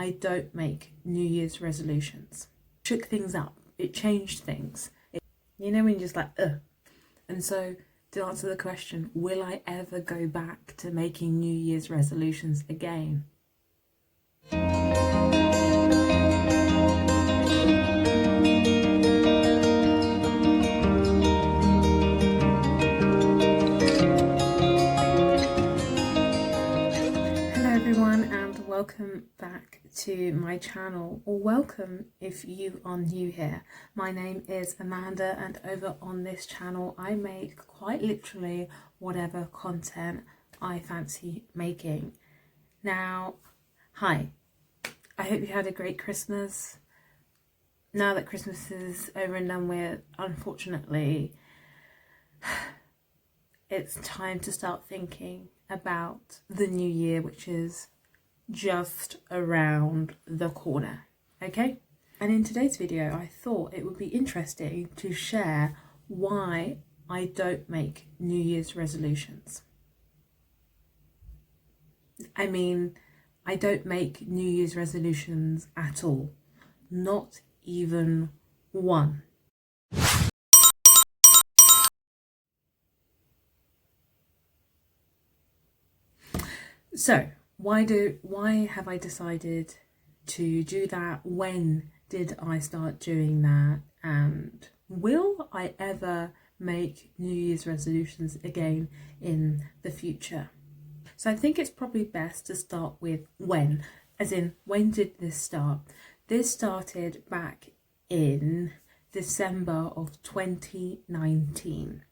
I don't make New Year's resolutions. Shook things up. It changed things. You know when you're just like, ugh. And so to answer the question, will I ever go back to making New Year's resolutions again? Welcome back to my channel, or welcome if you are new here. My name is Amanda, and over on this channel I make quite literally whatever content I fancy making. Now, hi, I hope you had a great Christmas. Now that Christmas is over and done with, unfortunately, it's time to start thinking about the new year, which is just around the corner, okay? And in today's video I thought it would be interesting to share why I don't make New Year's resolutions. I mean, I don't make New Year's resolutions at all, not even one. So why have I decided to do that? When did I start doing that? And will I ever make New Year's resolutions again in the future? So I think it's probably best to start with when, as in, when did this start? This started back in December of 2019.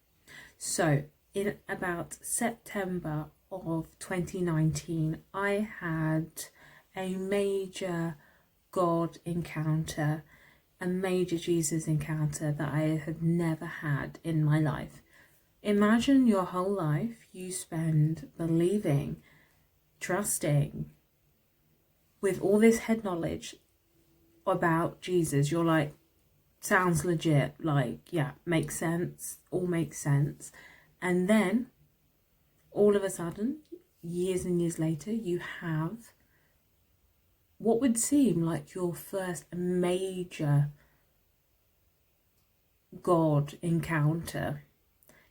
So in about September of 2019, I had a major God encounter, a major Jesus encounter that I had never had in my life. Imagine your whole life you spend believing, trusting, with all this head knowledge about Jesus. You're like, sounds legit, like, yeah, makes sense, all makes sense. And then all of a sudden, years and years later, you have what would seem like your first major God encounter.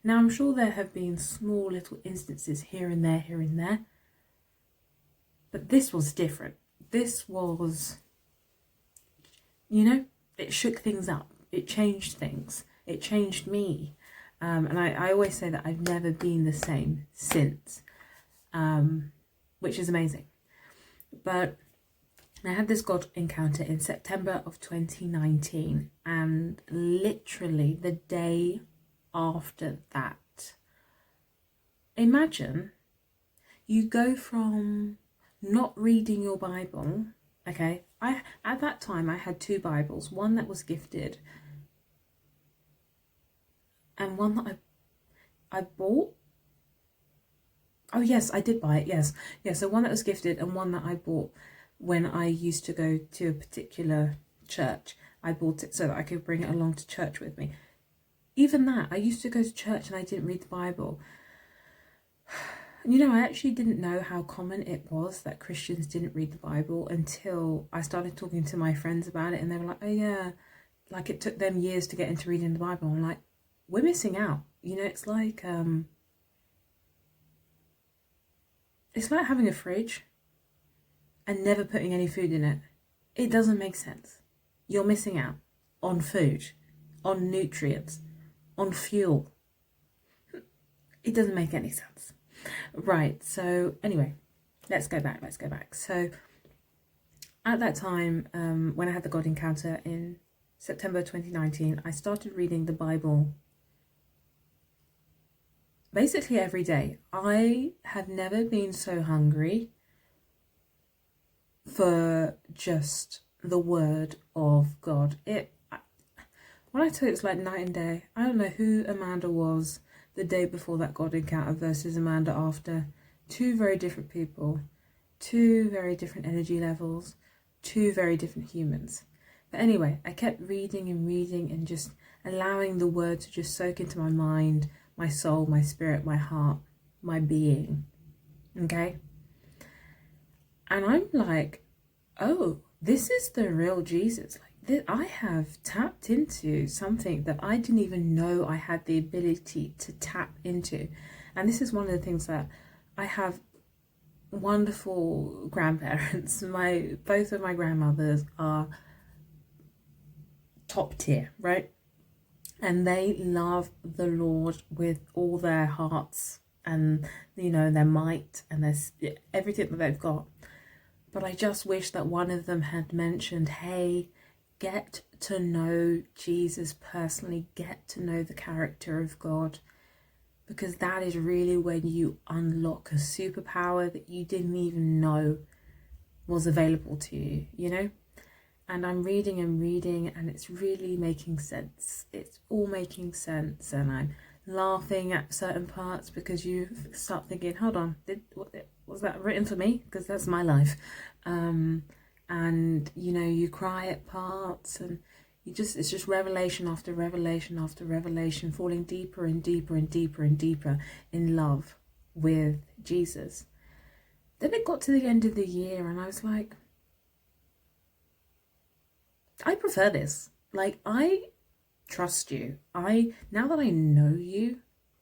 Now, I'm sure there have been small little instances here and there, but this was different. This was, you know, it shook things up. It changed things. It changed me. And I always say that I've never been the same since, which is amazing. But I had this God encounter in September of 2019, and literally the day after that, imagine you go from not reading your Bible, okay? At that time I had two Bibles, one that was gifted and one that I bought. Oh yes, I did buy it, yes. Yeah, so one that was gifted and one that I bought when I used to go to a particular church. I bought it so that I could bring it along to church with me. Even that, I used to go to church and I didn't read the Bible. You know, I actually didn't know how common it was that Christians didn't read the Bible until I started talking to my friends about it, and they were like, oh yeah, like it took them years to get into reading the Bible. I'm like, we're missing out. You know, it's like having a fridge and never putting any food in it. It doesn't make sense. You're missing out on food, on nutrients, on fuel. It doesn't make any sense. Right, so anyway, let's go back. So at that time, when I had the God encounter in September 2019, I started reading the Bible basically every day. I had never been so hungry for just the word of God. When I tell you it's like night and day, I don't know who Amanda was the day before that God encounter versus Amanda after. Two very different people, two very different energy levels, two very different humans. But anyway, I kept reading and just allowing the word to just soak into my mind, my soul, my spirit, my heart, my being. Okay? And I'm like, oh, this is the real Jesus. Like this, I have tapped into something that I didn't even know I had the ability to tap into. And this is one of the things that I have wonderful grandparents. Both of my grandmothers are top tier, right? And they love the Lord with all their hearts and, their might and everything that they've got. But I just wish that one of them had mentioned, hey, get to know Jesus personally, get to know the character of God, because that is really when you unlock a superpower that you didn't even know was available to you, And I'm reading and it's really making sense. It's all making sense, and I'm laughing at certain parts because you start thinking, hold on, was that written for me? Because that's my life. And you cry at parts, and it's just revelation after revelation after revelation, falling deeper and deeper and deeper and deeper in love with Jesus. Then it got to the end of the year and I was like, I prefer this. Like, I trust you. Now that I know you,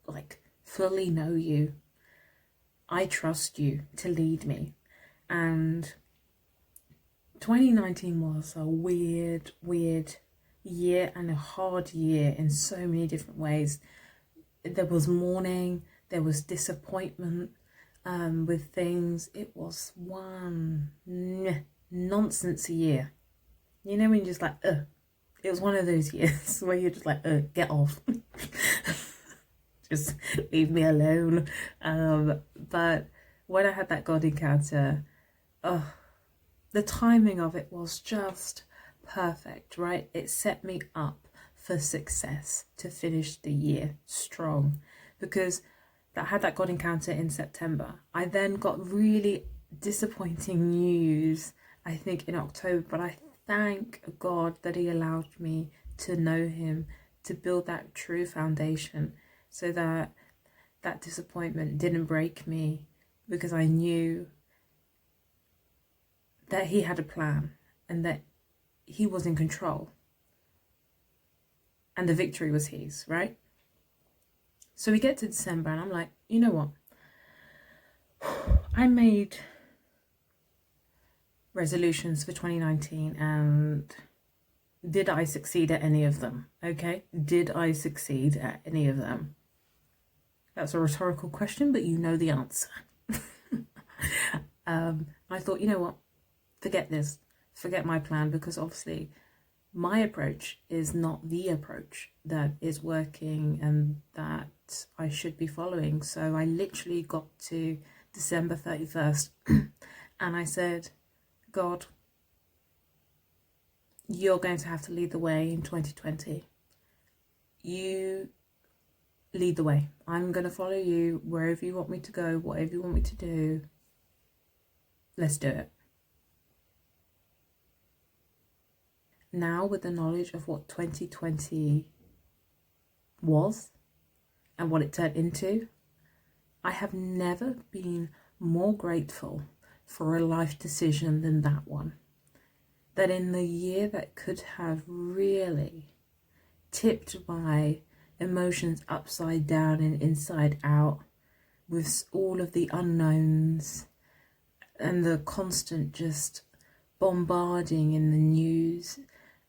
like fully know you, I trust you to lead me. And 2019 was a weird year and a hard year in so many different ways. There was mourning, there was disappointment with things. It was one nonsense year. When you're just like, ugh. It was one of those years where you're just like, get off. Just leave me alone. But when I had that God encounter, the timing of it was just perfect, right? It set me up for success to finish the year strong, because I had that God encounter in September. I then got really disappointing news, I think, in October, but I thank God that he allowed me to know him, to build that true foundation, so that that disappointment didn't break me, because I knew that he had a plan and that he was in control and the victory was his, right? So we get to December and I'm like, you know what? I made resolutions for 2019 and did I succeed at any of them? Okay, did I succeed at any of them? That's a rhetorical question, but you know the answer. I thought, you know what? Forget this. Forget my plan, because obviously my approach is not the approach that is working and that I should be following. So I literally got to December 31st and I said, God, you're going to have to lead the way in 2020. You lead the way. I'm going to follow you wherever you want me to go, whatever you want me to do. Let's do it. Now, with the knowledge of what 2020 was and what it turned into, I have never been more grateful for a life decision than that one. That in the year that could have really tipped my emotions upside down and inside out, with all of the unknowns and the constant just bombarding in the news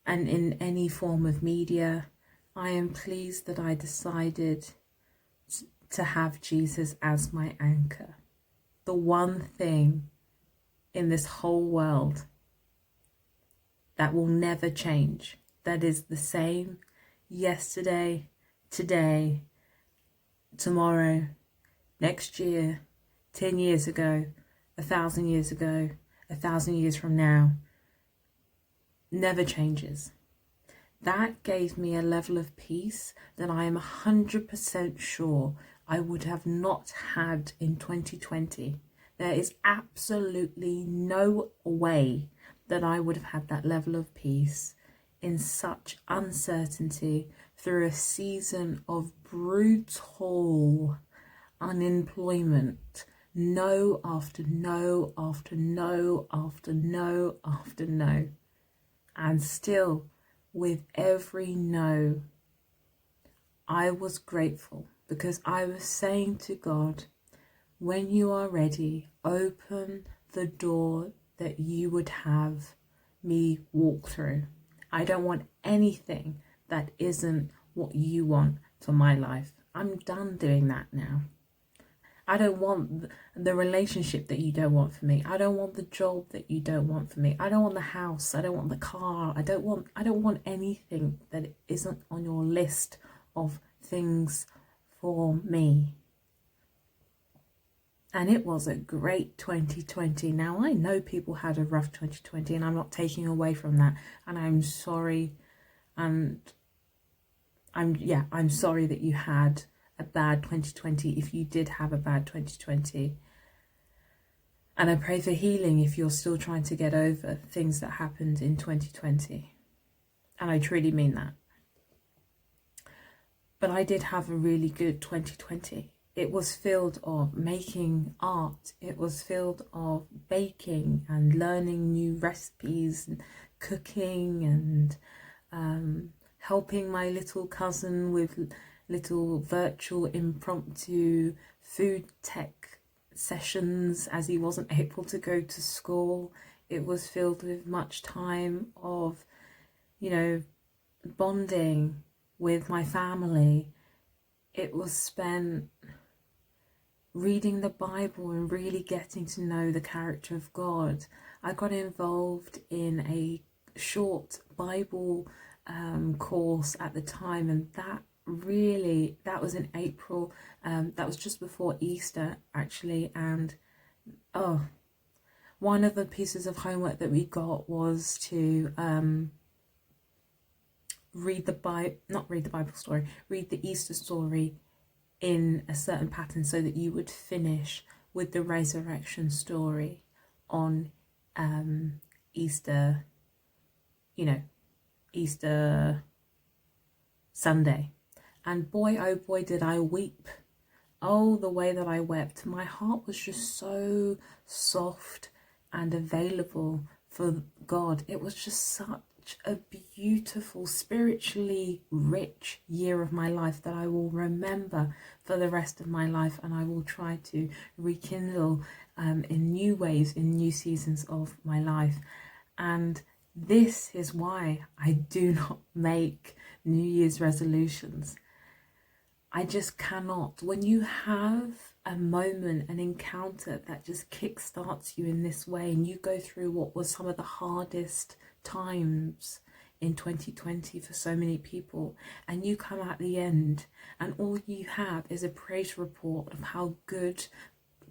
and in any form of media, I am pleased that I decided to have Jesus as my anchor. The one thing in this whole world that will never change, that is the same yesterday, today, tomorrow, next year, 10 years ago, 1,000 years ago, 1,000 years from now, never changes. That gave me a level of peace that I am 100% sure I would have not had in 2020. There is absolutely no way that I would have had that level of peace in such uncertainty through a season of brutal unemployment, no after no after no after no after no. And still, with every no, I was grateful because I was saying to God, when you are ready, open the door that you would have me walk through. I don't want anything that isn't what you want for my life. I'm done doing that now. I don't want the relationship that you don't want for me. I don't want the job that you don't want for me. I don't want the house. I don't want the car. I don't want anything that isn't on your list of things for me. And it was a great 2020. Now, I know people had a rough 2020 and I'm not taking away from that. And I'm sorry. And I'm sorry that you had a bad 2020 if you did have a bad 2020. And I pray for healing if you're still trying to get over things that happened in 2020. And I truly mean that. But I did have a really good 2020. It was filled of making art. It was filled of baking and learning new recipes, and cooking, and helping my little cousin with little virtual impromptu food tech sessions as he wasn't able to go to school. It was filled with much time of, bonding with my family. It was spent reading the Bible and really getting to know the character of God. I got involved in a short Bible course at the time, and that was in April. That was just before Easter, actually. And one of the pieces of homework that we got was to read the Easter story in a certain pattern so that you would finish with the resurrection story on Easter Sunday. And boy, oh boy, did I weep. Oh, the way that I wept. My heart was just so soft and available for God. It was just such a beautiful, spiritually rich year of my life that I will remember for the rest of my life, and I will try to rekindle in new ways, in new seasons of my life. And this is why I do not make New Year's resolutions. I just cannot. When you have a moment, an encounter that just kickstarts you in this way, and you go through what was some of the hardest times in 2020 for so many people, and you come at the end and all you have is a praise report of how good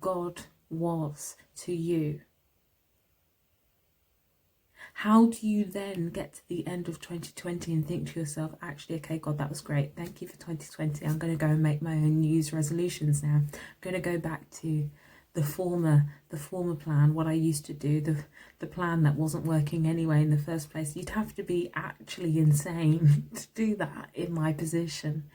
God was to you, how do you then get to the end of 2020 and think to yourself, actually, okay, God, that was great. Thank you for 2020. I'm going to go and make my own New Year's resolutions now. I'm going to go back to the former plan, what I used to do, the plan that wasn't working anyway in the first place. You'd have to be actually insane to do that in my position.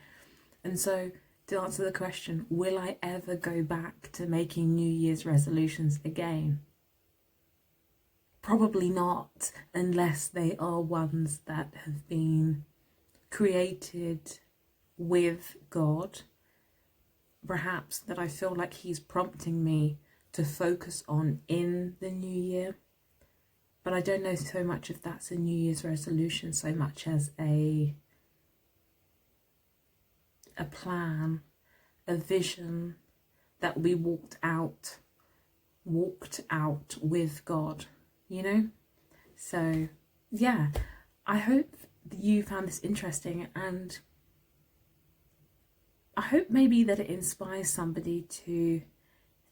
And so, to answer the question, will I ever go back to making New Year's resolutions again? Probably not, unless they are ones that have been created with God, perhaps that I feel like He's prompting me to focus on in the new year. But I don't know so much if that's a New Year's resolution so much as a plan, a vision that will be walked out with God. So yeah, I hope you found this interesting, and I hope maybe that it inspires somebody to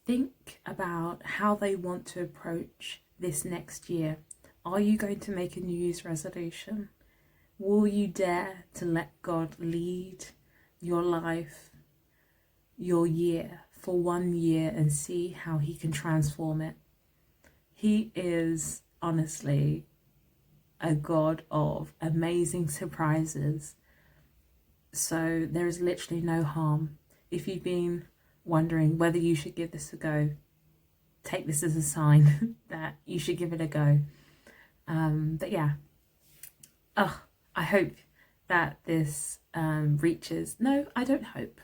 think about how they want to approach this next year. Are you going to make a New Year's resolution? Will you dare to let God lead your life, your year, for 1 year, and see how He can transform it? He is honestly a God of amazing surprises. So there is literally no harm. If you've been wondering whether you should give this a go, take this as a sign that you should give it a go. But yeah, I hope that this reaches, no, I don't hope.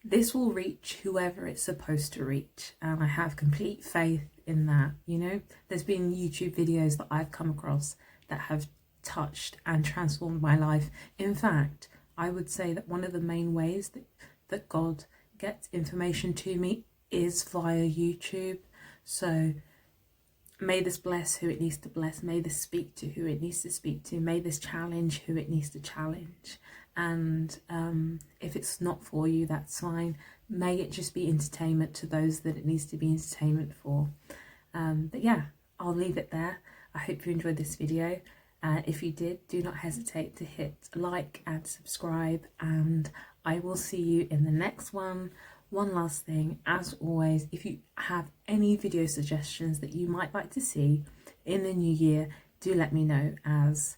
This will reach whoever it's supposed to reach, and I have complete faith in that. You know, there's been YouTube videos that I've come across that have touched and transformed my life. In fact, I would say that one of the main ways that God gets information to me is via YouTube. So may this bless who it needs to bless. May this speak to who it needs to speak to. May this challenge who it needs to challenge. And if it's not for you, that's fine. May it just be entertainment to those that it needs to be entertainment for. But yeah, I'll leave it there. I hope you enjoyed this video. If you did, do not hesitate to hit like and subscribe, and I will see you in the next one. One last thing, as always, if you have any video suggestions that you might like to see in the new year, do let me know. As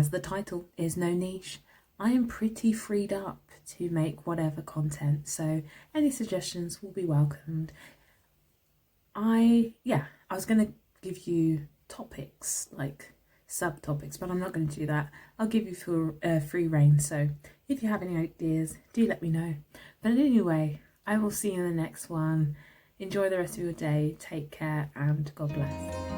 the title is No Niche, I am pretty freed up to make whatever content, so any suggestions will be welcomed. I was going to give you topics, like subtopics, but I'm not going to do that. I'll give you free reign, so if you have any ideas, do let me know. But anyway, I will see you in the next one. Enjoy the rest of your day, take care, and God bless.